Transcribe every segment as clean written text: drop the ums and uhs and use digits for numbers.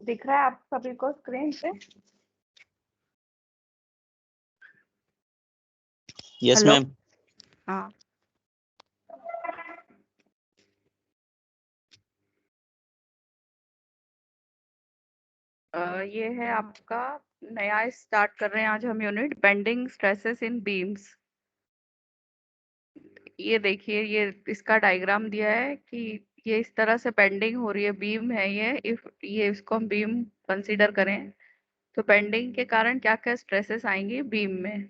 दिख रहा है आप सभी को स्क्रीन पे? Yes hello. मैम। हाँ, ये है आपका नया स्टार्ट कर रहे हैं आज हम यूनिट बेंडिंग स्ट्रेसेस इन बीम्स। ये देखिए, ये इसका डायग्राम दिया है कि ये इस तरह से बेंडिंग हो रही है, बीम है ये। इफ ये इसको हम बीम कंसीडर करें तो बेंडिंग के कारण क्या क्या स्ट्रेसेस आएंगी बीम में।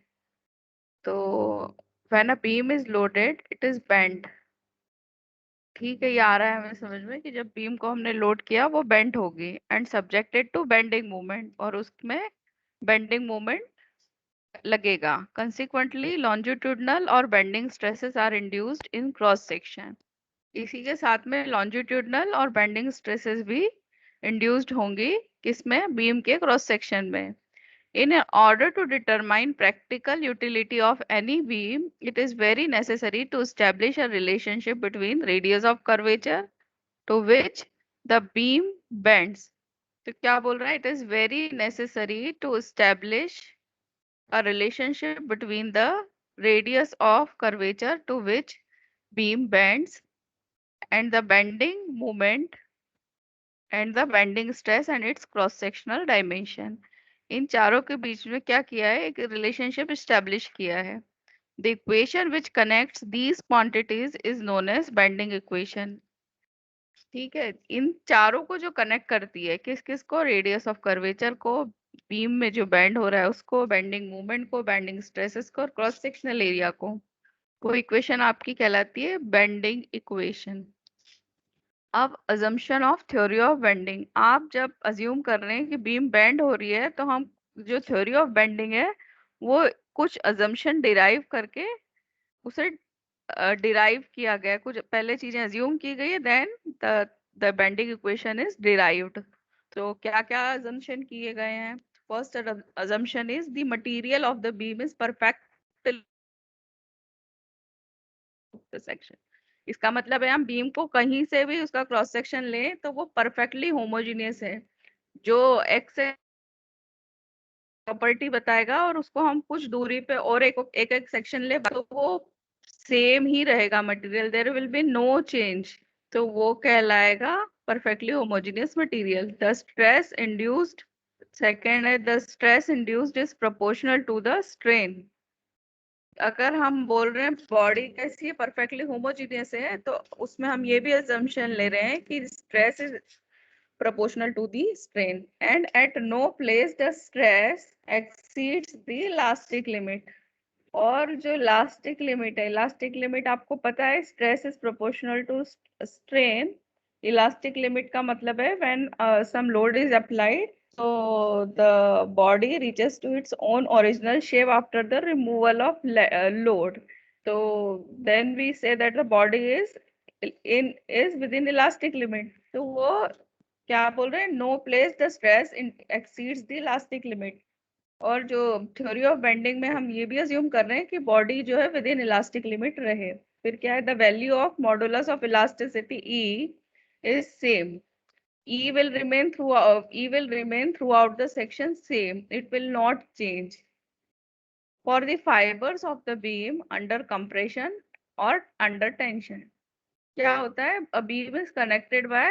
तो when a beam is loaded it is bend. ठीक है, ये आ रहा है हमें समझ में कि जब बीम को हमने लोड किया वो बेंड होगी and subjected to bending movement, और उसमें बेंडिंग मूवमेंट लगेगा। कंसिक्वेंटली लॉन्जिट्यूडनल और bending stresses are induced in cross section. इसी के साथ में लॉन्जिट्यूडनल और बेंडिंग स्ट्रेसेस भी इंड्यूस्ड होंगी किसमें, बीम के क्रॉस सेक्शन में। In order to determine practical utility of any beam, it is very necessary to establish a relationship between radius of curvature to which the beam bends. तो क्या बोल रहा है? It is very necessary to establish a relationship between the radius of curvature to which beam bends and the bending moment and the bending stress and its cross sectional dimension. इन चारों के बीच में क्या किया है, एक रिलेशनशिप स्टैब्लिश किया है। The equation which connects these quantities is known as bending equation. ठीक है, इन चारों को जो कनेक्ट करती है, किस किस को, रेडियस ऑफ कर्वेचर को, बीम में जो बेंड हो रहा है उसको, बेंडिंग मूवमेंट को, बेंडिंग स्ट्रेसेस को और क्रॉस सेक्शनल एरिया को, वो इक्वेशन आपकी कहलाती है बेंडिंग इक्वेशन। अब assumption of theory of bending, आप जब अज्यूम कर रहे हैं कि बीम बेंड हो रही है तो हम जो थ्योरी ऑफ बेंडिंग है वो कुछ अजम्पशन डिराइव करके उसे डिराइव किया गया, कुछ पहले चीजें अज्यूम की गई है, then the bending equation is derived. तो क्या क्या अजम्पशन किए गए हैं? First assumption is the material of the beam is perfect section. इसका मतलब है हम बीम को कहीं से भी उसका क्रॉस सेक्शन लें तो वो परफेक्टली होमोजीनियस है। जो एक्स प्रॉपर्टी बताएगा और उसको हम कुछ दूरी पे और एक एक सेक्शन ले तो वो सेम ही रहेगा material, there will be no change. तो वो कहलाएगा perfectly homogeneous material. The stress induced, second है the stress induced is proportional to the strain. अगर हम बोल रहे हैं बॉडी कैसी है, परफेक्टली होमोजीनियस है, तो उसमें हम ये भी अजम्पशन ले रहे हैं कि stress is proportional to the strain and at no place the stress exceeds the elastic limit। और जो इलास्टिक लिमिट है, इलास्टिक लिमिट आपको पता है, stress is proportional to strain. Elastic limit का मतलब है when some load is applied so the body reaches to its own original shape after the removal of load, so then we say that the body is within elastic limit। तो वो क्या बोल रहे हैं, no place the stress exceeds the elastic limit. और जो theory of bending में हम ये भी अज्यूम कर रहे हैं कि बॉडी जो है विद इन इलास्टिक लिमिट रहे। फिर क्या है, the value of modulus of elasticity E is same. E will remain throughout the section same. It will not change for the fibers of the beam under compression or under tension। क्या होता है, a beam is connected by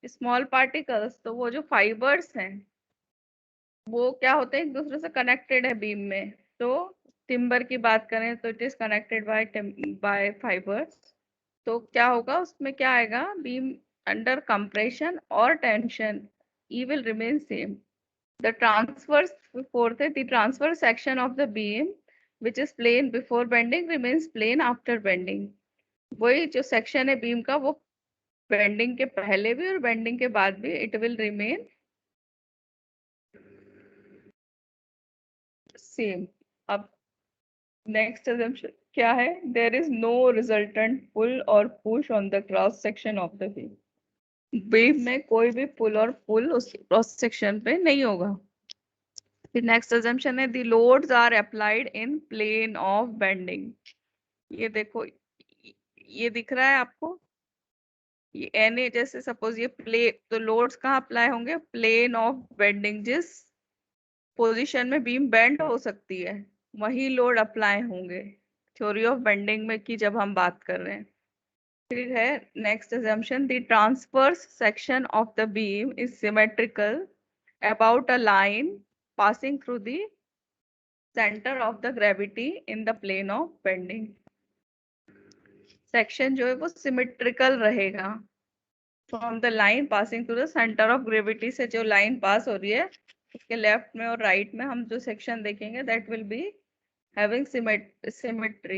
small particles, तो वो जो fibres हैं वो क्या होते हैं, एक दूसरे से कनेक्टेड है बीम में। तो टिम्बर की बात करें तो it is connected by fibres. तो क्या होगा, उसमें क्या आएगा, बीम अंडर कंप्रेशन और tension E will remain same. The transverse, fourth है, the transverse section of the beam which is plane before bending remains plane after bending. वही जो सेक्शन है बीम का वो बेंडिंग के पहले भी और बेंडिंग के बाद भी इट विल रिमेन सेम। अब नेक्स्ट assumption क्या है, देयर इज नो रिजल्टेंट पुल और push on the cross section of the beam. Beam में कोई भी पुल और पुल उस क्रॉस सेक्शन पे नहीं होगा। फिर नेक्स्ट assumption है, the loads are applied in plane of bending. ये देखो, ये दिख रहा है आपको, ये एन जैसे सपोज ये प्ले, तो लोड्स कहाँ अप्लाई होंगे? प्लेन ऑफ बेंडिंग, जिस पोजीशन में बीम बेंड हो सकती है वही लोड अप्लाई होंगे, थ्योरी ऑफ बेंडिंग में की जब हम बात कर रहे हैं। फिर है next assumption, the transverse section of the beam is symmetrical about a line passing through the center of the gravity in the plane of bending। Section जो है वो सिमेट्रिकल रहेगा from the line passing to the centre of gravity, से जो line पास हो रही है उसके लेफ्ट में और राइट में हम जो सेक्शन देखेंगे that will be having symmetry।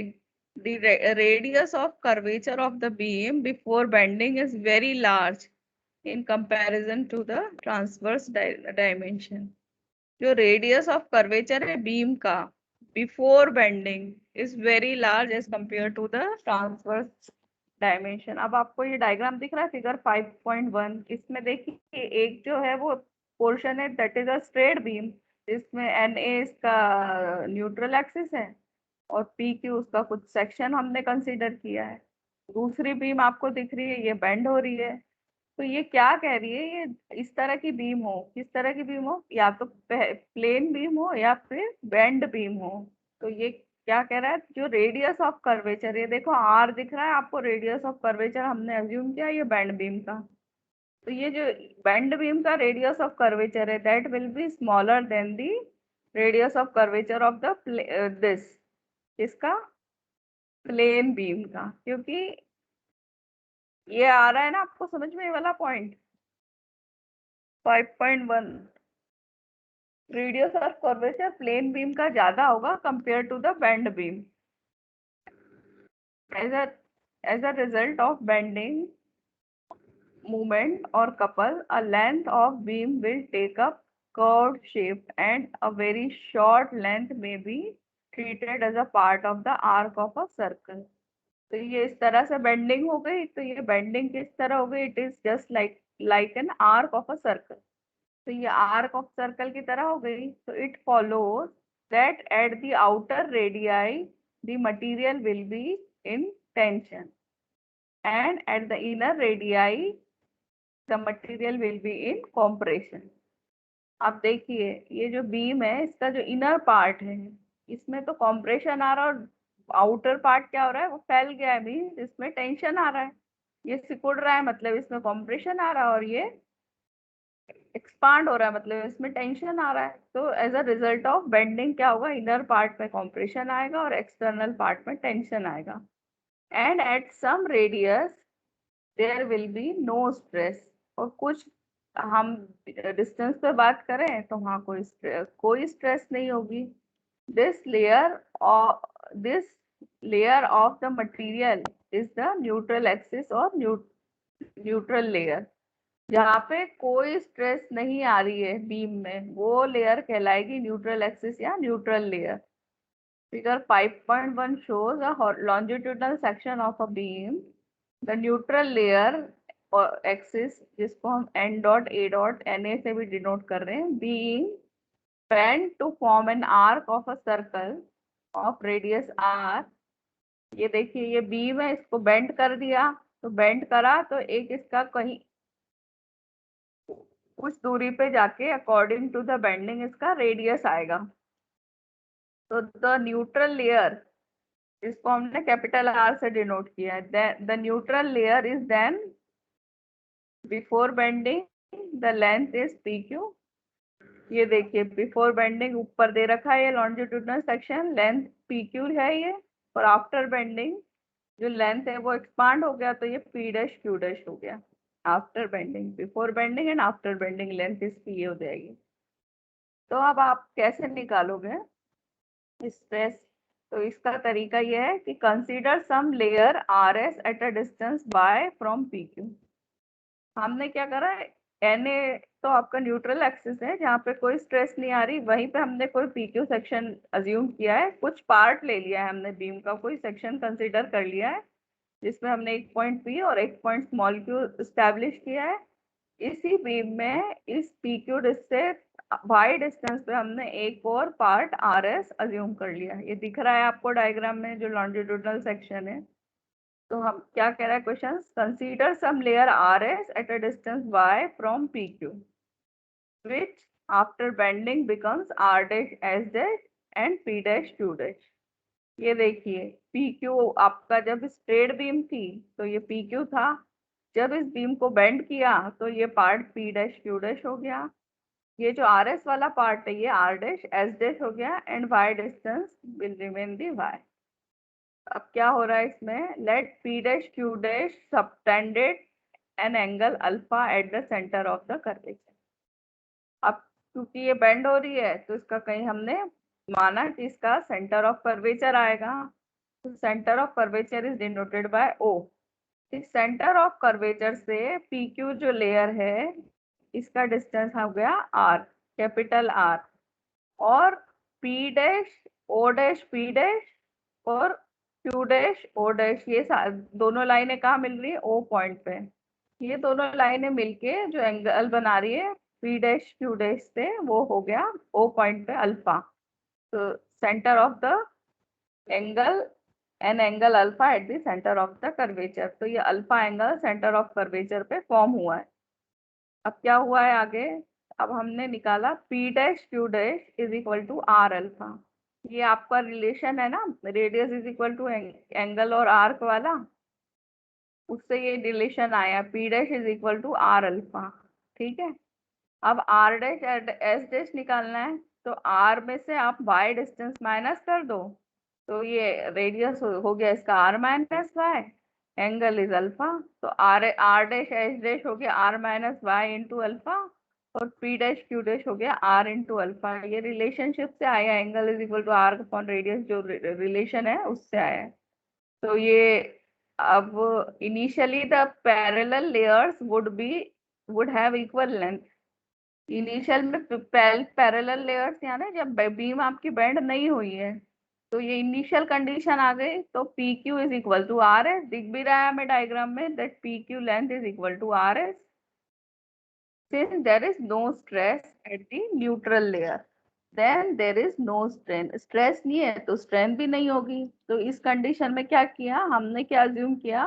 The radius of curvature of the beam before bending is very large in comparison to the transverse dimension। जो radius of curvature है beam का before bending is very large as compared to the transverse dimension। अब आपको ये diagram दिख रहा है figure 5.1, इसमें देखिए एक जो है वो पोर्शन है that is a straight beam, जिसमें एन ए इसका न्यूट्रल एक्सिस है और पी क्यू उसका कुछ सेक्शन हमने कंसीडर किया है। दूसरी बीम आपको दिख रही है ये बेंड हो रही है। तो ये क्या कह रही है, ये इस तरह की बीम हो, किस तरह की बीम हो, या तो प्लेन बीम हो या फिर बेंड बीम हो। तो ये क्या कह रहा है, जो रेडियस ऑफ कर्वेचर, ये देखो आर दिख रहा है आपको, रेडियस ऑफ कर्वेचर हमने अज्यूम किया ये बेंड बीम का। तो ये जो बेंड बीम का रेडियस ऑफ कर्वेचर है that will be smaller than the radius of curvature of the this, इसका प्लेन बीम का। क्योंकि ये आ रहा है ना आपको समझ में ये वाला point 5.1, radius of curvature plane beam का ज्यादा होगा compare to the bend beam. As a result of bending movement or couple, a length of beam will take up curved shape and a very short length may be treated as a part of the arc of a circle। तो ये इस तरह से bending हो गई, तो ये bending किस तरह हो गई, it is just like an arc of a circle. तो ये आर्क ऑफ सर्कल की तरह हो गई। तो it follows that at the outer radii the material will be in tension and at the inner radii the material will be in compression. अब देखिए ये जो बीम है इसका जो इनर पार्ट है इसमें तो कॉम्प्रेशन आ रहा है, और आउटर पार्ट क्या हो रहा है, वो फैल गया है बीम, इसमें टेंशन आ रहा है, ये सिकुड़ रहा है मतलब इसमें कॉम्प्रेशन आ रहा है, और ये एक्सपांड हो रहा है मतलब इसमें टेंशन आ रहा है। तो as a result of bending क्या होगा, इनर पार्ट में कॉम्प्रेशन आएगा और एक्सटर्नल पार्ट में टेंशन आएगा। And at some radius there will be no stress, और कुछ हम डिस्टेंस पे बात करें तो वहाँ कोई स्ट्रेस नहीं होगी। This layer of the material is the neutral axis और न्यूट्रल लेयर। जहाँ पे कोई स्ट्रेस नहीं आ रही है बीम में वो लेयर कहलाएगी न्यूट्रल एक्सिस या neutral layer. Figure 5.1 shows a longitudinal section of a beam, the neutral layer और एक्सिस जिसको हम N dot A dot N A से भी डिनोट कर रहे हैं, being bent to form an arc of a circle of radius r। ये देखिए ये बीम है, इसको बेंड कर दिया, तो बेंड करा तो एक इसका कहीं कुछ दूरी पे जाके अकॉर्डिंग टू द बेंडिंग इसका रेडियस आएगा। तो द न्यूट्रल लेयर, इसको हमने कैपिटल आर से डिनोट किया है, the neutral layer is then before bending the length is P Q. ये देखिए बिफोर बेंडिंग ऊपर दे रखा है ये longitudinal section, length P Q है ये, और आफ्टर बेंडिंग जो लेंथ है वो एक्सपांड हो गया तो ये पी डैश क्यू डैश हो गया। After bending, before bending and after bending length is P हो जाएगी। तो अब आप कैसे निकालोगे स्ट्रेस, तो इसका तरीका यह है कि consider some layer R S at a distance by from P Q. हमने क्या करा है, एन ए तो आपका न्यूट्रल एक्सिस है जहाँ पे कोई स्ट्रेस नहीं आ रही, वहीं पे हमने कोई पी क्यू सेक्शन अज्यूम किया है, कुछ पार्ट ले लिया है हमने बीम का, कोई सेक्शन कंसीडर कर लिया है जिसमें हमने एक पॉइंट पी और एक पॉइंट स्मॉल क्यू स्टैब्लिश किया है। इसी बीम में इस पी क्यू से वाई डिस्टेंस पे हमने एक और पार्ट आर एस अज्यूम कर लिया। ये दिख रहा है आपको डायग्राम में जो लॉन्जिट्यूडनल सेक्शन है। तो हम क्या कह रहा है question, consider some layer R S at a distance Y from P Q which after bending becomes r dash s dash and p dash q dash। ये देखिए पी क्यू आपका जब स्ट्रेट बीम थी तो ये पी क्यू था, जब इस बीम को बेंड किया तो ये part P dash Q dash हो गया, ये जो आर एस वाला पार्ट है ये आर डैश एस डैश हो गया and Y distance will remain the Y. अब क्या हो रहा है इसमें, let P dash Q dash subtended an angle alpha at the centre of the curvature. अब क्योंकि ये बेंड हो रही है तो इसका कहीं हमने माना कि इसका सेंटर ऑफ कर्वेचर आएगा, तो centre of curvature is denoted by O. इस सेंटर ऑफ कर्वेचर से पी क्यू जो लेयर है इसका डिस्टेंस हो गया आर, कैपिटल आर, और P dash O dash P dash और क्यू डैश ओ डैश, ये दोनों लाइनें कहाँ मिल रही है, ओ पॉइंट पे। ये दोनों लाइनें मिलके जो एंगल बना रही है पी डैश क्यू डैश से वो हो गया ओ पॉइंट पे अल्फा। तो centre of the angle N angle alpha at the centre of the curvature, तो ये alpha angle centre of curvature पे फॉर्म हुआ है। अब क्या हुआ है आगे, अब हमने निकाला P dash Q dash is equal to R alpha. ये आपका रिलेशन है ना, radius is equal to angle और आर्क वाला, उससे ये रिलेशन आया P dash is equal to R alpha. ठीक है, अब आर डैश एस डैश निकालना है, तो आर में से आप वाई डिस्टेंस माइनस कर दो, तो ये रेडियस हो गया इसका R minus Y, angle is alpha, तो R R dash S dash हो गया R minus Y into alpha, और पी डैश क्यू डैश हो गया आर इंटू अल्फा। ये रिलेशनशिप से आया, angle is equal to R upon radius जो रिलेशन है उससे आया है। तो ये अब initially the parallel layers would have equal length. Initial में पैरेलल लेयर्स यानी जब बीम आपकी बेंड नहीं हुई है, तो ये इनिशियल कंडीशन आ गई, तो P Q is equal to R S, दिख भी रहा है हमें डायग्राम में that P Q length is equal to R S since there is no stress at the neutral layer, then there is no strain। Stress नहीं है तो strain भी नहीं होगी। तो इस कंडीशन में क्या किया हमने, क्या अज्यूम किया,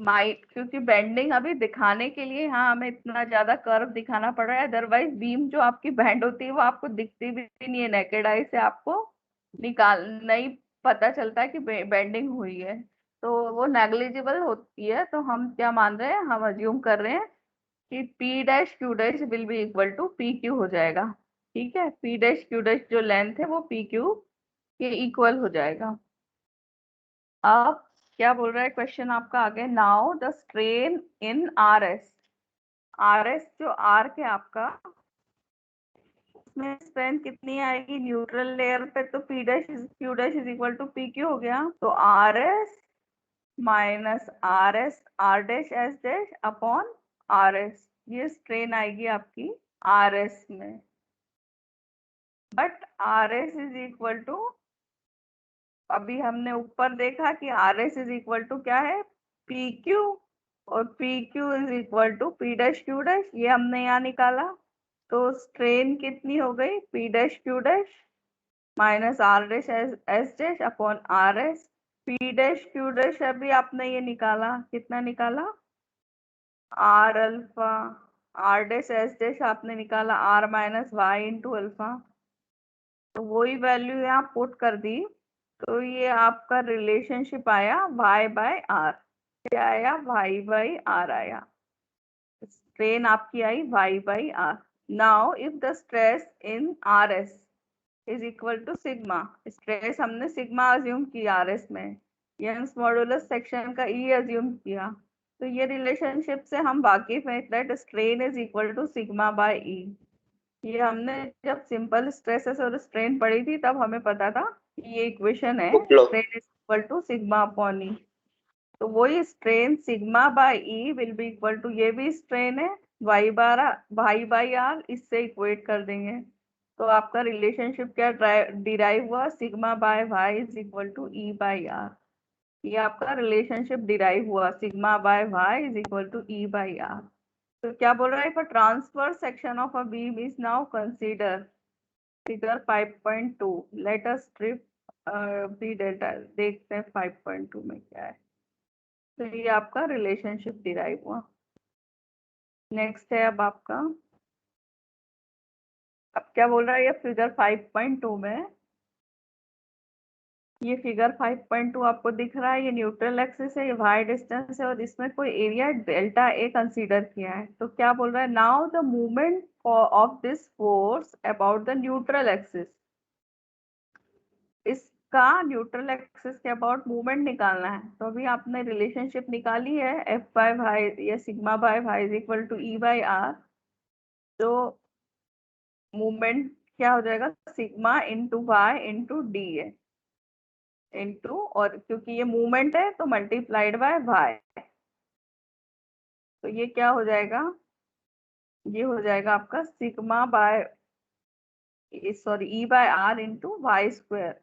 माइट, क्योंकि बेंडिंग अभी दिखाने के लिए हाँ हमें इतना ज्यादा कर्व दिखाना पड़ रहा है, अदरवाइज बीम जो आपकी बेंड होती है वो आपको दिखती भी नहीं है, नेकेड आई से आपको निकाल नहीं पता चलता है कि बेंडिंग हुई है, तो वो नेग्लिजिबल होती है। तो हम क्या मान रहे हैं, हम अज्यूम कर रहे हैं कि P dash Q dash will be equal to P Q हो जाएगा। ठीक है, पी डैश क्यू डैश जो लेंथ है वो पी क्यू के इक्वल हो जाएगा। अब क्या बोल रहा है क्वेश्चन आपका आगे, now the strain in R S, R S जो आर्क है आपका उसमें स्ट्रेन कितनी आएगी, न्यूट्रल लेयर पे तो P dash Q dash is equal to P Q हो गया, तो R S minus R dash S dash upon R S, ये स्ट्रेन आएगी आपकी आर एस में। But R S is equal to, अभी हमने ऊपर देखा कि R S is equal to क्या है, पी क्यू, और P Q is equal to P dash Q dash, ये हमने यहाँ निकाला। तो स्ट्रेन कितनी हो गई, P dash Q dash minus R dash S dash upon R S. P dash Q dash अभी आपने ये निकाला, कितना निकाला, R alpha, R dash S dash आपने निकाला R minus Y into alpha, तो वही वैल्यू यहाँ पुट कर दी, तो ये आपका रिलेशनशिप आया y बाय आर, क्या आया, y बाई आर आया, स्ट्रेन आपकी आई y by R. Now if the stress in R S is equal to sigma, stress हमने सिग्मा अज्यूम किया आर एस में, यंग्स मॉडुलस सेक्शन का ई अज्यूम किया, तो ये रिलेशनशिप से हम वाकिफ हैं that strain is equal to sigma by E. ये हमने जब सिंपल स्ट्रेसेस और स्ट्रेन पढ़ी थी तब हमें पता था कि ये इक्वेशन है, strain is equal to sigma upon E, तो वही strain sigma by E will be equal to, ये भी स्ट्रेन है वाई बाई आर, इससे इक्वेट कर देंगे, तो आपका रिलेशनशिप क्या डिराइव हुआ, sigma by Y is equal to E by R. ये आपका रिलेशनशिप डिराइव हुआ, sigma by Y is equal to E by R. तो क्या बोल रहा है, for transfer section of a beam is now consider figure 5.2, let us strip b delta, देखते हैं 5.2 में क्या है। तो ये आपका रिलेशनशिप डिराइव हुआ। नेक्स्ट है अब आपका, अब क्या बोल रहा है ये फिगर 5.2 में, ये फिगर 5.2 आपको दिख रहा है, ये न्यूट्रल एक्सिस है, ये वाई डिस्टेंस है और इसमें कोई एरिया डेल्टा ए कंसीडर किया है। तो क्या बोल रहा है, now the movement of this force about the neutral axis, इसका न्यूट्रल एक्सिस के अबाउट मूवमेंट निकालना है। तो अभी आपने रिलेशनशिप निकाली है एफ बाय वाई या sigma by Y is equal to E by R. तो मूवमेंट क्या हो जाएगा, sigma into Y into D है इंटू, और क्योंकि ये मूवमेंट है तो मल्टीप्लाइड बाय वाई। तो ये क्या हो जाएगा, ये हो जाएगा आपका sigma by, sorry E by R into Y square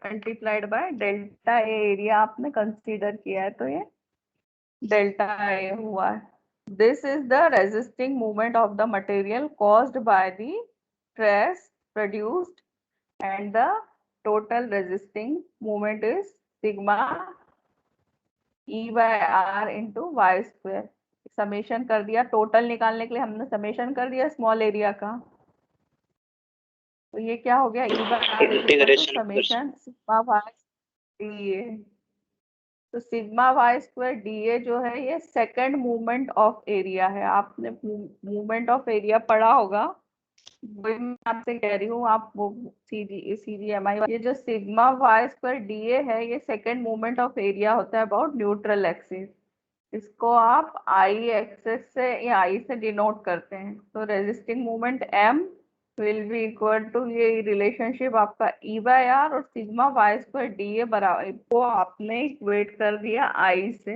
multiplied by delta A, area आपने कंसीडर किया है तो ये डेल्टा ए हुआ है। This is the resisting movement of the material caused by the stress produced and the total resisting movement is sigma E by R into Y square. Summation कर दिया, total निकालने के लिए हमने समेशन कर दिया स्मॉल एरिया का। तो ये क्या हो गया, E by R is equal to summation sigma Y D A. तो sigma Y square D A जो है ये सेकंड मूवमेंट ऑफ एरिया है। आपने मूवमेंट ऑफ एरिया पढ़ा होगा, वही मैं आपसे कह रही हूँ, आप वो सी जी एम आई, ये जो sigma Y square D A है ये सेकंड मूवमेंट ऑफ एरिया होता है अबाउट न्यूट्रल एक्सिस। इसको आप आई एक्सेस से या आई से डिनोट करते हैं। तो resisting movement M will be equal to, ये रिलेशनशिप आपका ई बाय आर और sigma Y square D A बराबर, को आपने इक्वेट कर दिया आई से।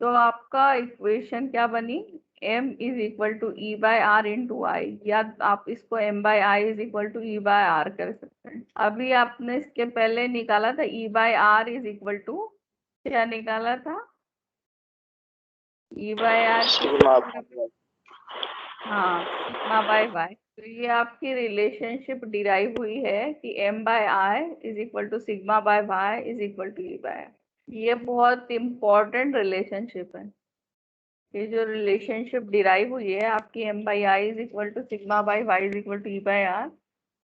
तो आपका इक्वेशन क्या बनी, m is equal to E by R into I, या आप इसको m by I is equal to E by R कर सकते हैं। अभी आपने इसके पहले निकाला था E by R is equal to, क्या निकाला था, ई बाय आर, हाँ सिग्मा बाय वाई। तो ये आपकी रिलेशनशिप डिराइव हुई है कि m by I is equal to sigma by Y is equal to E bye. ये बहुत इंपॉर्टेंट रिलेशनशिप है। ये जो रिलेशनशिप डिराइव हुई है आपकी m by I is equal to sigma by Y is equal to E by R,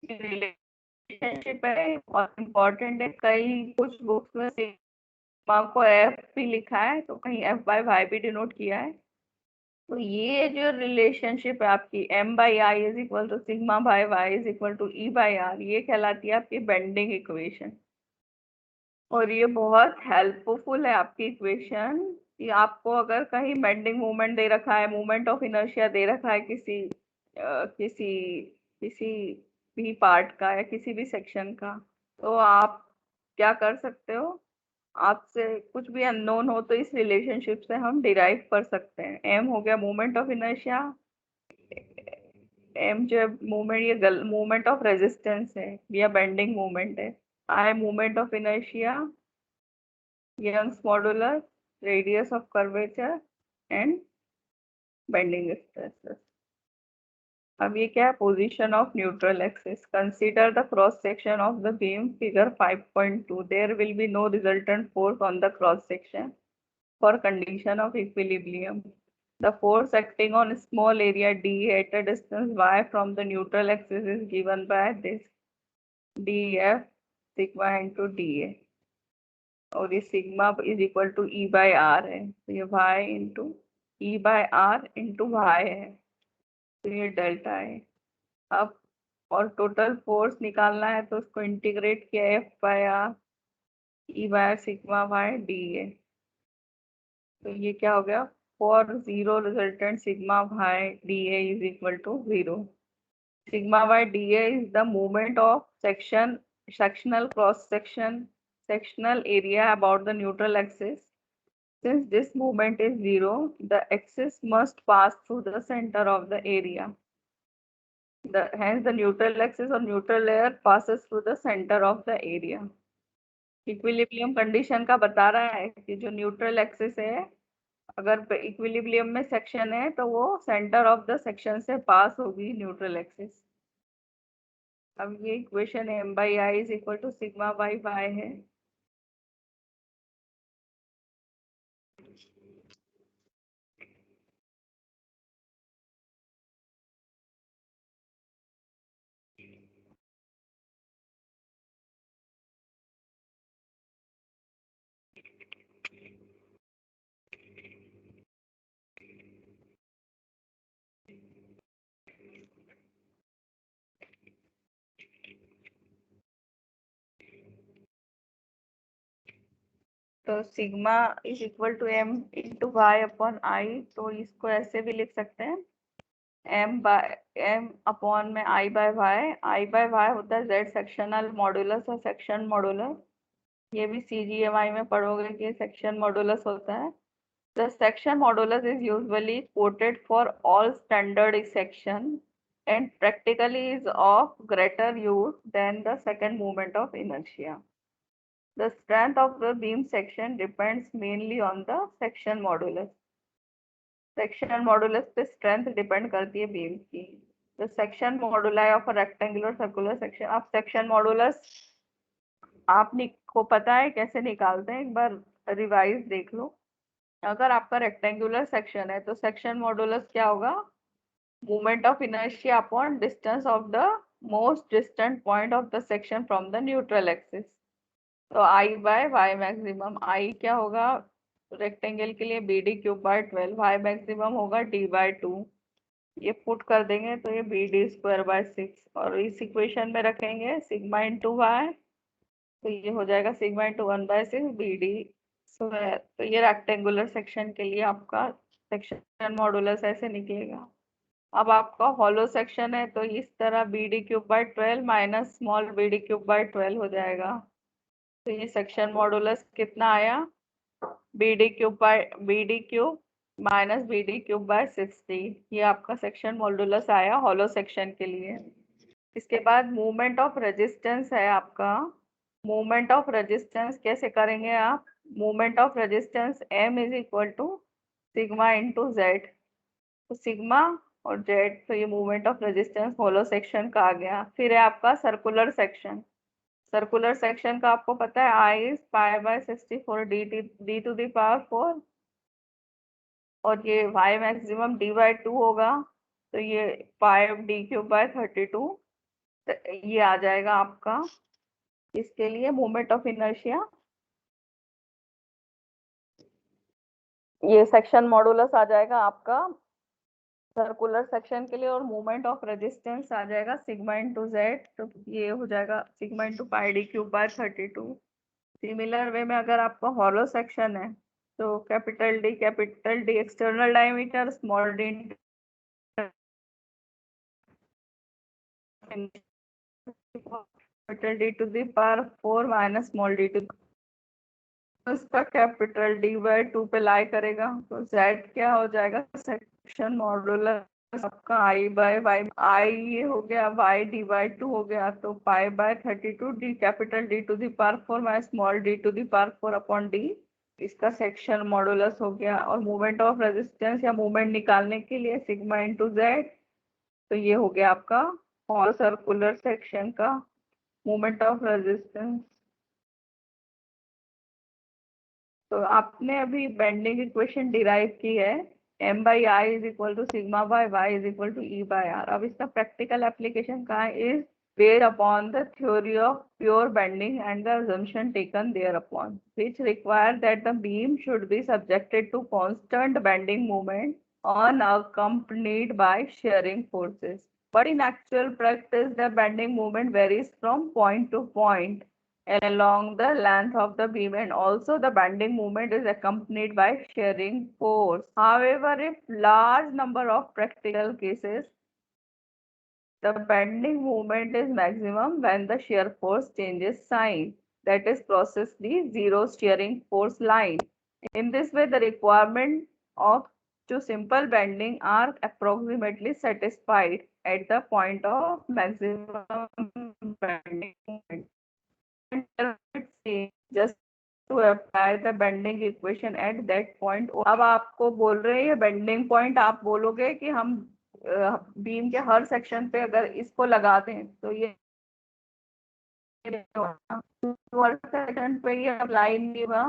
relationship है बहुत इंपॉर्टेंट है। कई कुछ बुक्स में सिग्मा को f भी लिखा है तो कहीं f बाय वाई भी डिनोट किया है। तो ये जो रिलेशनशिप है आपकी m by I is equal to sigma by Y is equal to E by R, ये कहलाती है आपकी बेंडिंग इक्वेशन। और ये बहुत हेल्पफुल है आपकी इक्वेशन, कि आपको अगर कहीं बेंडिंग मोमेंट दे रखा है, मोमेंट ऑफ इनर्शिया दे रखा है किसी किसी किसी भी पार्ट का या किसी भी सेक्शन का, तो आप क्या कर सकते हो, आपसे कुछ भी अननोन हो तो इस रिलेशनशिप से हम डिराइव कर सकते हैं। एम हो गया मोमेंट ऑफ इनर्शिया, एम जो मोमेंट, ये मोमेंट ऑफ रेजिस्टेंस है या बेंडिंग मोमेंट है। I moment of inertia, Young's modulus, radius of curvature and bending stresses। अब ये क्या है, position of neutral axis। Consider the cross section of the beam, figure 5.2। There will be no resultant force on the cross section for condition of equilibrium। The force acting on small area d at a distance y from the neutral axis is given by this df sigma into dA। और ये sigma is equal to E by R है, तो ये y into E by R into y है, तो ये delta है। अब और टोटल फोर्स निकालना है तो उसको इंटीग्रेट किया F by R E by R sigma Y d है। तो ये क्या हो गया, for zero resultant sigma Y D A is equal to zero. Sigma by d A is the movement of sectional cross sectional area about the neutral axis। Since this movement is zero, the axis must pass through the center of the area। Hence the neutral axis or neutral layer passes through the center of the area। Equilibrium condition का बता रहा है कि जो neutral axis है, अगर equilibrium में section है तो वो सेंटर ऑफ द सेक्शन से पास होगी न्यूट्रल एक्सिस। अब ये equation m by I is equal to sigma by y है। तो sigma is equal to M into y upon I, तो इसको ऐसे भी लिख सकते हैं, एम अपॉन में आई बाय वाई होता है जेड सेक्शनल मॉडुलस और सेक्शन मॉडुलस। ये भी CGMI में पढ़ोगे कि सेक्शन मॉडुलस होता है। The section modulus is usually quoted for all standard section and practically is of greater use than the second moment of inertia. The strength of the beam section depends mainly on the section modulus. Section modulus पे strength depend करती है beam की। तो section moduli of a rectangular circular section, आप section modulus को पता है कैसे निकालते हैं, एक बार रिवाइज देख लो। अगर आपका रेक्टेंगुलर सेक्शन है तो सेक्शन मॉडुलस क्या होगा, moment of inertia upon distance of the most distant point of the section from the neutral axis. तो I by y maximum, I क्या होगा रेक्टेंगल के लिए BD cube by 12, y maximum होगा D/2। ये put कर देंगे तो ये BD स्क्वायर बाय 6, और इस इक्वेशन में रखेंगे सिग्मा इंटू वाई, तो ये हो जाएगा सिग्मा इंटू 1/6 BD स्क्वायर। तो ये रेक्टेंगुलर सेक्शन के लिए आपका सेक्शन मॉडुलस ऐसे निकलेगा। अब आपका हॉलो सेक्शन है तो इस तरह BD cube by 12 minus small BD cube by 12 हो जाएगा। तो ये सेक्शन मॉडुलस कितना आया, BD cube minus BD cube bye 60, ये आपका सेक्शन मॉडुलस आया हॉलो सेक्शन के लिए। इसके बाद मूवमेंट ऑफ रेजिस्टेंस है आपका। मूवमेंट ऑफ रेजिस्टेंस कैसे करेंगे आप, movement of resistance M is equal to sigma into Z. तो सिग्मा और जेड, तो ये movement of resistance hollow section का आ गया। फिर है आपका सर्कुलर सेक्शन। सर्कुलर सेक्शन का आपको पता है I is pi by 64 D to the power 4, और ये वाई मैक्सिमम D/2 होगा, तो ये पाई D क्यूब बाय 32, ये आ जाएगा आपका इसके लिए मोमेंट ऑफ इनर्शिया। ये सेक्शन मॉडुलस आ जाएगा आपका सर्कुलर सेक्शन के लिए, और मोमेंट ऑफ रेजिस्टेंस आ जाएगा सिग्मा इंटू जेड, तो ये हो जाएगा sigma into pi D cube by 32। Similar way में अगर आपका हॉलो सेक्शन है तो capital D external diameter, small d capital D to the power 4 minus small d to, उसका कैपिटल D/2 पे लाई करेगा, तो Z क्या हो जाएगा सेक्शन मॉडुलस आपका I बाय वाई, आई ये हो गया y D/2 हो गया, तो pi by 32 D capital D to the power 4 minus small d to the power 4 upon D, इसका सेक्शन मॉडुलस हो गया। और मूवमेंट ऑफ रेजिस्टेंस या मूवमेंट निकालने के लिए सिग्मा इंटू जेड, तो ये हो गया आपका और सर्कुलर सेक्शन का मूवमेंट ऑफ रेजिस्टेंस। तो आपने अभी बेंडिंग इक्वेशन डिराइव की है, M/I is equal to sigma by Y is equal to E/R। अब इसका प्रैक्टिकल एप्लीकेशन कहाँ है, is based upon the theory of pure bending and the assumption taken thereupon, which require that the beam should be subjected to constant bending moment unaccompanied by shearing forces. But in actual practice, the bending moment varies from point to point along the length of the beam, and also the bending moment is accompanied by shearing force. However, if large number of practical cases, the bending moment is maximum when the shear force changes sign, that is crosses the zero shearing force line. In this way, the requirement of to simple bending are approximately satisfied at the point of maximum bending moment. Just to apply the bending equation at that point. अब आपको बोल रहे हैं ये bending point, आप बोलोगे कि हम बीम के हर सेक्शन पे अगर इसको लगा दें तो ये हर सेक्शन पे ये अप्लाई नहीं हुआ।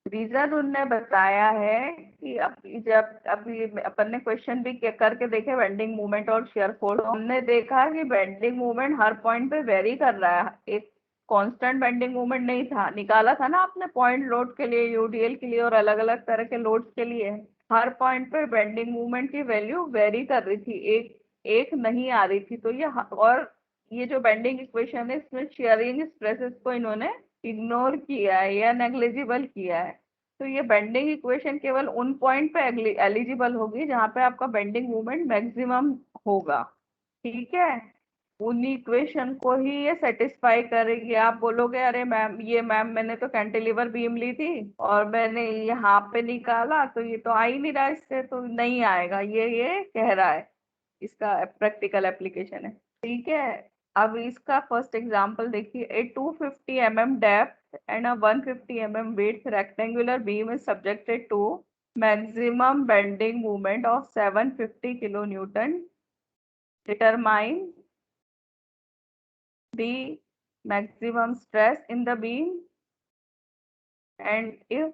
रीजन उनने बताया है कि जब अभी अपन ने क्वेश्चन भी करके देखे बेंडिंग मूवमेंट और शेयर फोर्स, हमने देखा कि बेंडिंग मूवमेंट हर पॉइंट पे वेरी कर रहा है, एक कांस्टेंट बेंडिंग मूवमेंट नहीं था। निकाला था ना आपने पॉइंट लोड के लिए, यूडीएल के लिए और अलग अलग तरह के लोड्स के लिए, हर पॉइंट पे बेंडिंग मूवमेंट की वैल्यू वेरी कर रही थी, एक नहीं आ रही थी। तो और ये जो बेंडिंग इक्वेशन है इसमें शेयरिंग स्ट्रेसेस को इन्होंने इग्नोर किया है या नेग्लिजिबल किया है। तो ये बेंडिंग इक्वेशन केवल उन पॉइंट पे एलिजिबल होगी जहां पे आपका बेंडिंग मोमेंट मैक्सिमम होगा, ठीक है। उन इक्वेशन को ही ये सेटिस्फाई करेगी। आप बोलोगे अरे मैम, ये मैम मैंने तो कैंटिलीवर बीम ली थी और मैंने यहाँ पे निकाला तो ये तो आ ही नहीं रहा, इससे तो नहीं आएगा, ये कह रहा है, इसका प्रैक्टिकल एप्लीकेशन है, ठीक है। अब इसका फर्स्ट एग्जांपल देखिए। ए 250 mm depth and a 150 mm width rectangular beam is subjected to maximum bending moment of 750 kilonewton. Determine the maximum stress in the beam, and if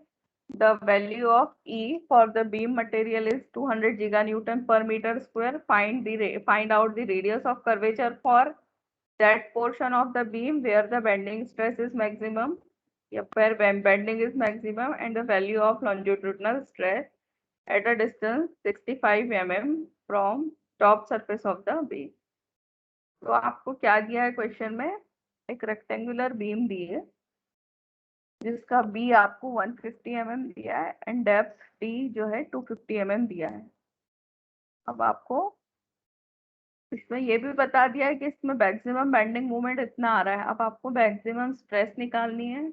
the value of E for the beam material is 200 giganewton per meter square, find out the radius of curvature for that portion of the beam where the bending stress is maximum, where bending is maximum, and the value of longitudinal stress at a distance 65 mm from top surface of the beam. तो आपको क्या दिया है question में? एक rectangular beam दी है जिसका B आपको 150 mm दिया है एंड डेप्थ डी जो है 250 mm दिया है। अब आपको इसमें ये भी बता दिया है कि इसमें मैक्सिमम बेंडिंग मोमेंट इतना आ रहा है। अब आपको मैक्सिमम स्ट्रेस निकालनी है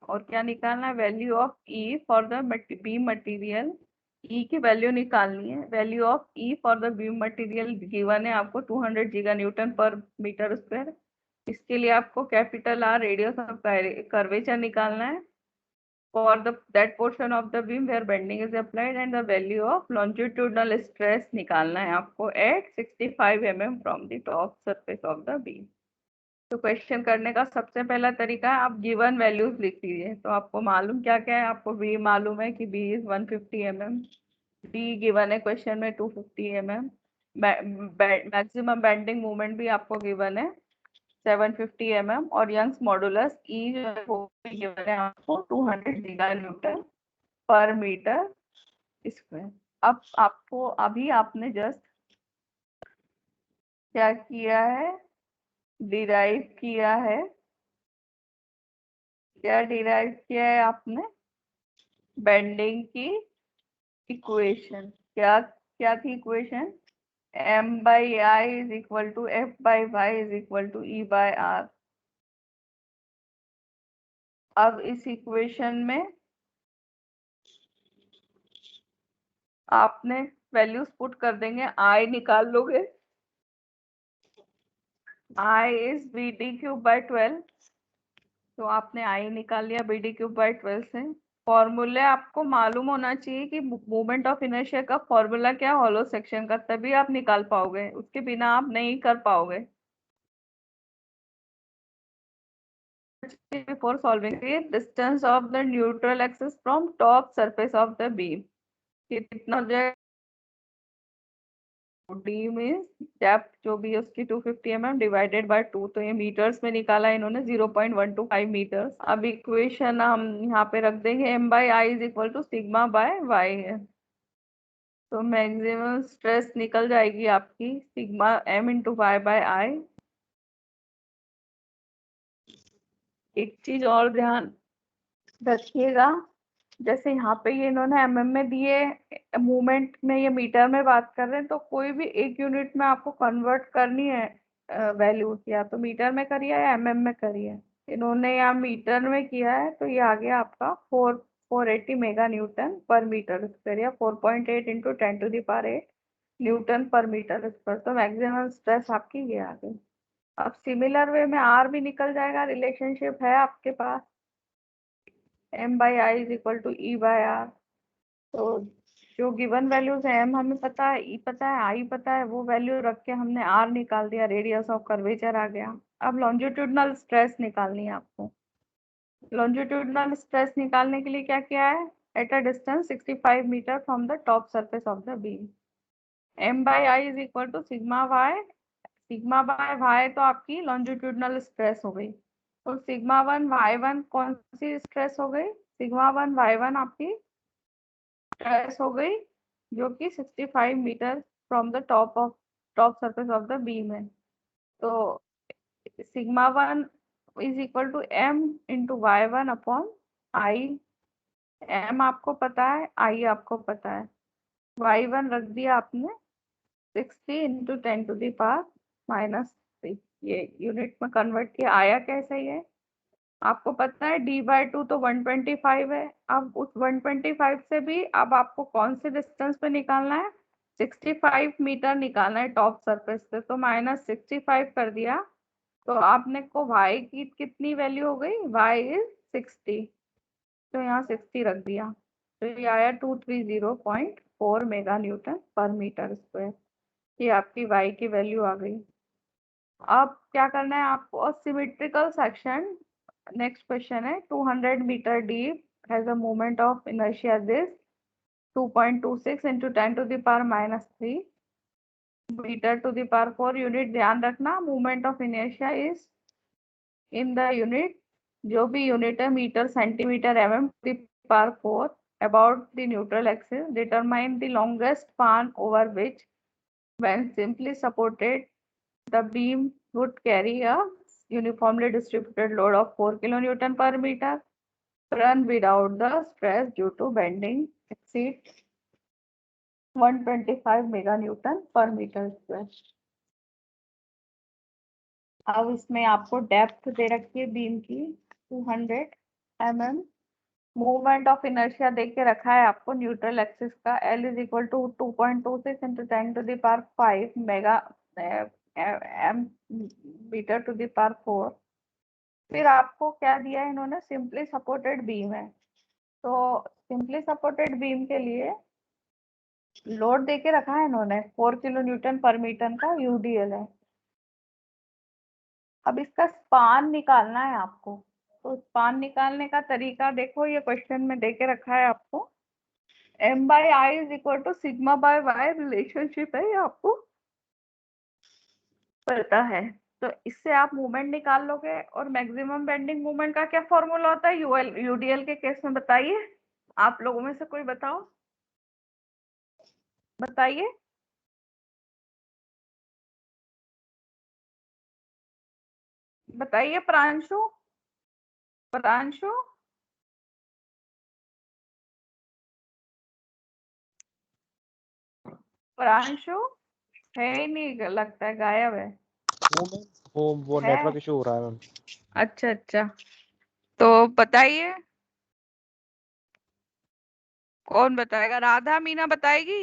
और क्या निकालना है? Value of E for the beam material. E की वैल्यू निकालनी है। Value of E for the beam material given है आपको 200 giga newton per metre square. इसके लिए आपको capital R radius of curvature निकालना है for that portion of the beam where bending is applied, and the value of longitudinal stress निकालना है आपको at 65 mm from the top surface of the beam। तो question करने का सबसे पहला तरीका है आप गिवन वैल्यूज लिख लीजिए। तो आपको मालूम क्या क्या है? आपको बी मालूम है कि B is 150 mm, D given है क्वेश्चन में 250 mm, मैक्सिमम बेंडिंग मोमेंट भी आपको गिवन है 750 mm, और यंग्स मॉडुलस ई जो है वो भी गिवन है आपको 200 giga newton per metre square. अब आपको अभी आपने जस्ट क्या किया है? डिराइव किया है। क्या डिराइव किया है आपने? बेंडिंग की इक्वेशन। क्या क्या थी equation? m by I is equal to F by y is equal to E by R. अब इस इक्वेशन में आपने वैल्यूज पुट कर देंगे, आई निकाल लोगे। I is B D cube by 12, तो आपने आई निकाल लिया बी डी क्यूब बाई 12 से। फॉर्मूले आपको मालूम होना चाहिए कि मोमेंट ऑफ इनर्शिया का फॉर्मूला क्या है हॉलो सेक्शन का, तभी आप निकाल पाओगे, उसके बिना आप नहीं कर पाओगे। Before solving the distance of the neutral axis from top surface of the beam, कितना हो जाएगा? डी मीन्स डेप्थ जो भी है उसकी 250 mm डिवाइडेड बाय 2, तो ये मीटर्स में निकाला इन्होंने 0.125 मीटर्स। अब इक्वेशन हम यहाँ पे रख देंगे, m by I is equal to sigma by Y है, तो मैक्सिमम स्ट्रेस निकल जाएगी आपकी sigma m into Y by I. एक चीज और ध्यान रखिएगा, जैसे यहाँ पे ये इन्होंने mm में दिए, मूवमेंट में ये मीटर में बात कर रहे हैं, तो कोई भी एक यूनिट में आपको कन्वर्ट करनी है वैल्यू, या तो मीटर में करिए या mm में करिए। इन्होंने यहाँ मीटर में किया है तो ये आ गया आपका 480 mega Newton per metre square, या 4.8 into 10⁸ Newton per metre square. तो मैक्सिमम स्ट्रेस आपकी ये आ गई। अब सिमिलर वे में आर भी निकल जाएगा, रिलेशनशिप है आपके पास, m by I is equal to E by R. तो जो गिवन वैल्यूज है m हमें पता है, e पता है, i पता है, वो वैल्यू रख के हमने r निकाल दिया, रेडियस ऑफ कर्वेचर आ गया। अब लॉन्जिट्यूडनल स्ट्रेस निकालनी है आपको। लॉन्जिट्यूडनल स्ट्रेस निकालने के लिए क्या किया है? At a distance 65 metre from the top surface of the beam, m by I is equal to sigma y. Sigma by Y तो आपकी लॉन्जिट्यूडनल स्ट्रेस हो गई, तो सिग्मा वन वाई वन कौन सी स्ट्रेस हो गई? सिग्मा वन वाई वन आपकी stress हो गई, जो कि 65 metre from the top surface of the beam है। तो sigma one is equal to m into y one upon I. m आपको पता है, i आपको पता है, y1 रख दिया आपने 60 इंटू 10⁻⁻3। ये यूनिट में कन्वर्ट किया, आया कैसे ये? आपको पता है d/2 तो 125 है। अब उस 125 से भी अब आपको कौन से डिस्टेंस पे निकालना है? 65 मीटर निकालना है टॉप सरफेस से, तो -65 कर दिया, तो आपने को y की कितनी वैल्यू हो गई? y इज 60, तो यहाँ 60 रख दिया, तो ये आया 230.4 mega Newton per metre square. ये आपकी y की वैल्यू आ गई। अब क्या करना है आपको? सिमेट्रिकल सेक्शन, नेक्स्ट क्वेश्चन है, 200 metre deep has a moment of inertia this 2.26 into 10⁻³ metre to the power 4 unit. ध्यान रखना moment of inertia is in the unit, जो भी यूनिट है metre centimetre mm to the power 4 about the neutral axis. Determine the longest span over which when simply supported the beam would carry a uniformly distributed load of 4 kilonewton per meter run without the stress due to bending exceed 125 मेगान्यूटन पर metre square. अब इसमें आपको depth दे रखी है beam की 200 mm, movement of inertia दे के रखा है आपको न्यूट्रल एक्सिस का, L is equal to 2.26 into 10⁻⁵ mega m metre to the power 4। फिर आपको क्या दिया है इन्होंने? सिंपली सपोर्टेड बीम है, तो सिंपली सपोर्टेड बीम के लिए लोड देके रखा है इन्होंने 4 किलो न्यूटन पर मीटर का यूडीएल है। अब इसका स्पान निकालना है आपको, तो स्पान निकालने का तरीका देखो, ये क्वेश्चन में देके रखा है आपको, m/i इज इक्वल टू सिग्मा/y रिलेशनशिप है, ये आपको पता है। तो इससे आप मूवमेंट निकाल लोगे। और मैक्सिमम बेंडिंग मूवमेंट का क्या फॉर्मूला होता है यूडीएल के केस में? बताइए, आप लोगों में से कोई बताओ, बताइए। बताइए प्रांशु, प्रांशु। प्रांशु है ही नहीं, लगता है गायब है। वो है? नेटवर्क इशू हो रहा है मैम। अच्छा अच्छा, तो बताइए, कौन बताएगा? राधा मीना बताएगी?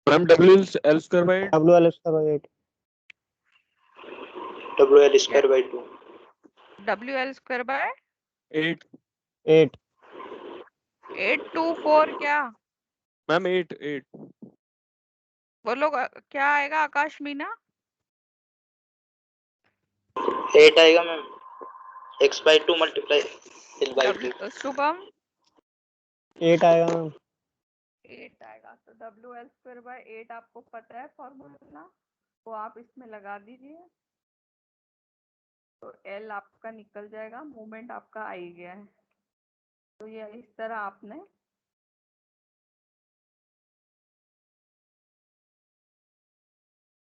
Ma'am WL square by WL square by 8 WL square by 2 WL square by 8 824 क्या? मैम 8 बोलो क्या आएगा आकाश मीना? 8 आएगा ma'am, x/2 multiply L/2। Shubham 8 आएगा मैम। 8 आएगा, तो WL स्क्वायर बाय 8 आपको पता है फॉर्मूला, तो आप इसमें लगा दीजिए, तो L आपका निकल जाएगा, मोमेंट आपका आ ही गया है। तो ये इस तरह आपने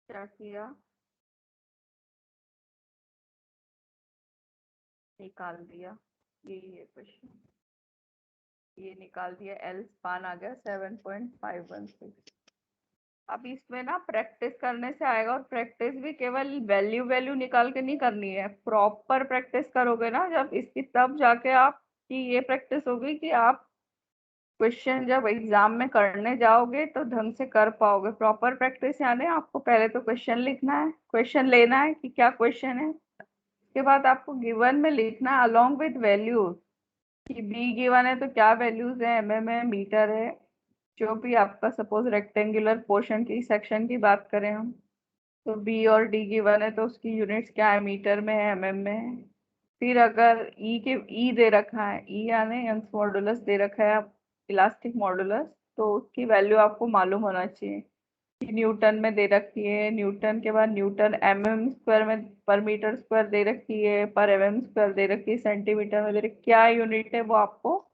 क्या किया, निकाल दिया, यही है क्वेश्चन, ये निकाल दिया, L स्पान आ गया 7.516। अब इसमें ना प्रैक्टिस करने से आएगा, और प्रैक्टिस भी केवल वैल्यू निकाल के नहीं करनी है, प्रॉपर प्रैक्टिस करोगे ना जब इसकी, तब जाके आप की ये प्रैक्टिस होगी कि आप क्वेश्चन जब एग्जाम में करने जाओगे तो ढंग से कर पाओगे। प्रॉपर प्रैक्टिस यानी आपको पहले तो क्वेश्चन लिखना है, क्वेश्चन लेना है कि क्या क्वेश्चन है, उसके बाद आपको गिवन में लिखना है अलोंग विथ वैल्यूज, कि बी गिवन है तो क्या वैल्यूज है, mm है, मीटर है, जो भी आपका सपोज रेक्टेंगुलर पोर्शन की सेक्शन की बात करें हम, तो बी और डी गिवन है तो उसकी यूनिट्स क्या है, मीटर में है, mm में है। फिर अगर ई दे रखा है, ई यानी यंग्स मॉडुलस दे रखा है, इलास्टिक मॉडुलस, तो उसकी वैल्यू आपको मालूम होना चाहिए कि न्यूटन में दे रखी है, न्यूटन के बाद न्यूटन mm स्क्वायर में पर मीटर स्क्वायर दे रखी है, पर mm स्क्वायर दे रखी है, सेंटीमीटर में दे रखी, क्या यूनिट है वो आपको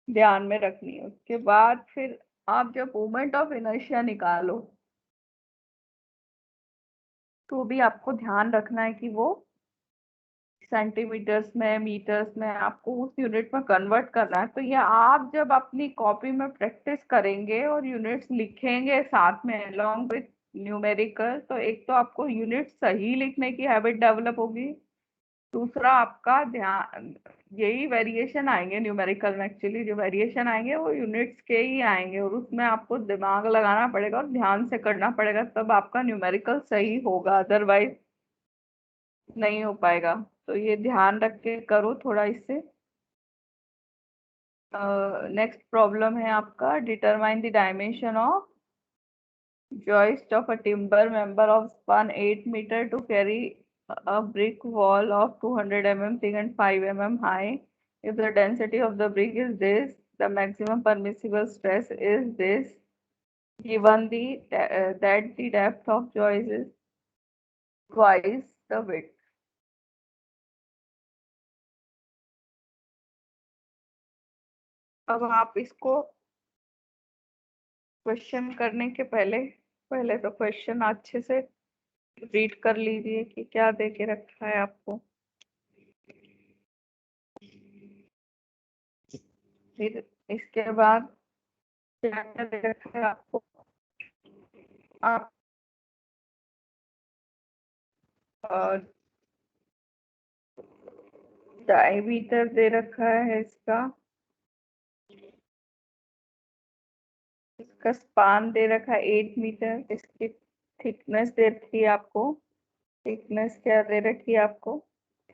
ध्यान में रखनी है। उसके बाद फिर आप जब मोमेंट ऑफ इनर्शिया निकालो, तो भी आपको ध्यान रखना है कि वो सेंटीमीटर्स में, मीटर्स में, आपको उस यूनिट में कन्वर्ट करना है। तो ये आप जब अपनी कॉपी में प्रैक्टिस करेंगे और यूनिट्स लिखेंगे साथ में अलॉन्ग विथ न्यूमेरिकल, तो एक तो आपको यूनिट सही लिखने की हैबिट डेवलप होगी, दूसरा आपका ध्यान, यही वेरिएशन आएंगे न्यूमेरिकल में, एक्चुअली जो वेरिएशन आएंगे वो यूनिट्स के ही आएंगे, और उसमें आपको दिमाग लगाना पड़ेगा और ध्यान से करना पड़ेगा, तब आपका न्यूमेरिकल सही होगा, अदरवाइज नहीं हो पाएगा। तो ये ध्यान रख के करो थोड़ा इससे। नेक्स्ट प्रॉब्लम है आपका, determine the dimension of joist of a timber member of span 8 meter to carry a brick wall of 200 mm thick and 5 mm high. If the density of the brick is this, the maximum permissible stress is this, given that the depth of joist is twice the width. अब आप इसको question करने के पहले तो question अच्छे से read कर लीजिए कि क्या दे के रखा है आपको। फिर इसके बाद क्या क्या दे रखा है आपको, आप डायमीटर दे रखा है इसका स्पान दे रखा है 8 मीटर, इसकी थिकनेस दे रखी है आपको, थिकनेस क्या दे रखी है आपको,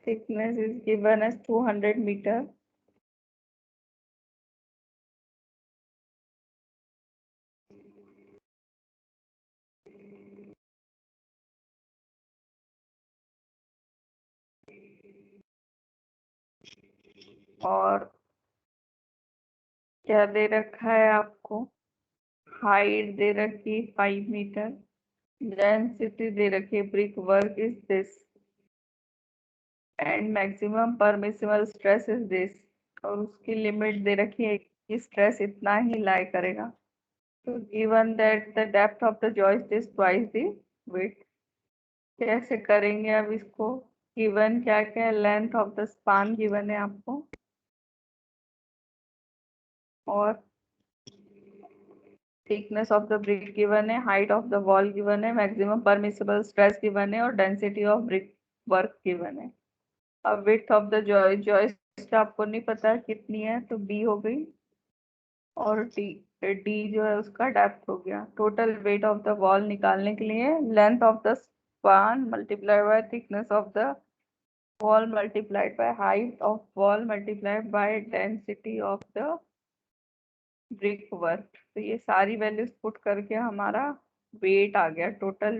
thickness is given as 200 metre. और क्या दे रखा है आपको, हाइट दे रखी 5 मीटर, डेंसिटी दे रखी brick work is this and maximum permissible stress is this, और उसकी लिमिट दे रखी है कि स्ट्रेस इतना ही लाई करेगा। तो given that the depth of the joist is twice the width, कैसे करेंगे अब इसको, गिवन क्या क्या है, length of the span given है आपको, और thickness of the brick given है, height of the wall given है, मैक्सिमम परमिसिबल स्ट्रेस गिवन है, और density of brick work given है। अब विड्थ ऑफ द जॉइस्ट आपको नहीं पता कितनी है, तो बी हो गई, और डी जो है उसका डेप्थ हो गया। Total weight of the wall निकालने के लिए length of the span multiply by thickness of the wall multiplied by height of wall multiplied by density of the brick work. तो ये सारी वैल्यूज पुट करके हमारा वेट आ गया, टोटल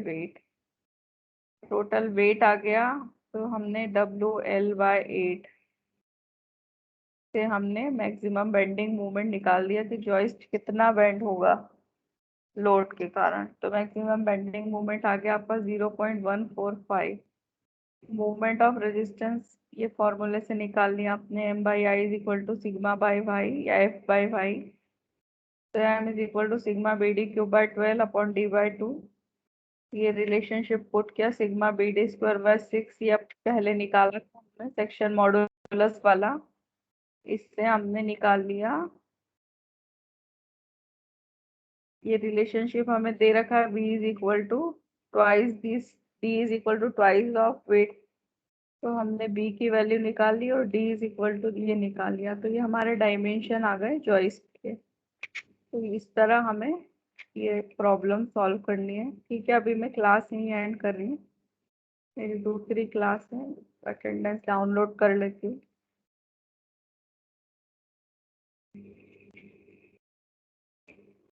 वेट आ गया। तो हमने WL/8 से हमने मैक्सिमम बेंडिंग मोमेंट निकाल दिया कि जॉइस्ट कितना बेंड होगा लोड के कारण। तो मैक्सिमम बेंडिंग मोमेंट आ गया आपका 0.145। मूवमेंट ऑफ रेजिस्टेंस ये फॉर्मूले से निकाल लिया आपने, M/I is equal to sigma by y या F/y। तो M is equal to sigma BD³/12 upon D/2। ये रिलेशनशिप पुट किया, सिग्मा BD²/6 ये पहले निकाला था हमने सेक्शन मॉडुलस वाला, इससे हमने निकाल लिया। ये रिलेशनशिप हमें दे रखा है V is equal to twice this, D is equal to twice of weight. तो हमने B की वैल्यू निकाल ली और D इज इक्वल टू ये निकाल लिया। तो ये हमारे डायमेंशन आ गए जॉइस्ट के। तो इस तरह हमें ये प्रॉब्लम सॉल्व करनी है। ठीक है, अभी मैं क्लास यहीं एंड कर रही हूँ, मेरी दूसरी क्लास है, अटेंडेंस डाउनलोड कर लेती हूँ।